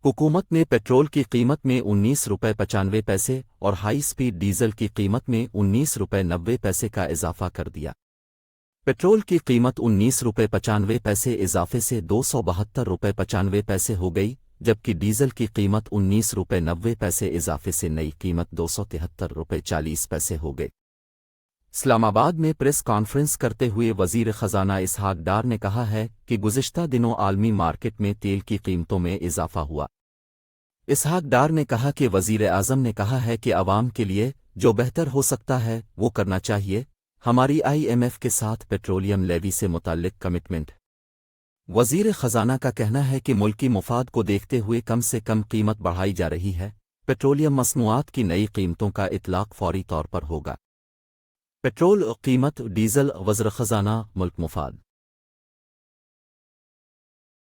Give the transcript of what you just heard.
حکومت نے پیٹرول کی قیمت میں 19 روپے 95 پیسے اور ہائی سپیڈ ڈیزل کی قیمت میں 19 روپے 90 پیسے کا اضافہ کر دیا۔ پیٹرول کی قیمت 19 روپے 95 پیسے اضافے سے 272 روپے 95 پیسے ہو گئی، جبکہ ڈیزل کی قیمت 19 روپے 90 پیسے اضافے سے نئی قیمت 273 روپے 40 پیسے ہو گئی۔ اسلام آباد میں پریس کانفرنس کرتے ہوئے وزیر خزانہ اسحاق ڈار نے کہا ہے کہ گزشتہ دنوں عالمی مارکیٹ میں تیل کی قیمتوں میں اضافہ ہوا۔ اسحاق ڈار نے کہا کہ وزیر اعظم نے کہا ہے کہ عوام کے لیے جو بہتر ہو سکتا ہے وہ کرنا چاہیے۔ ہماری IMF کے ساتھ پیٹرولیم لیوی سے متعلق کمٹمنٹ۔ وزیر خزانہ کا کہنا ہے کہ ملکی مفاد کو دیکھتے ہوئے کم سے کم قیمت بڑھائی جا رہی ہے۔ پیٹرولیم مصنوعات کی نئی قیمتوں کا اطلاق فوری طور پر ہوگا۔ پیٹرول قیمت ڈیزل وزیر خزانہ ملک مفاد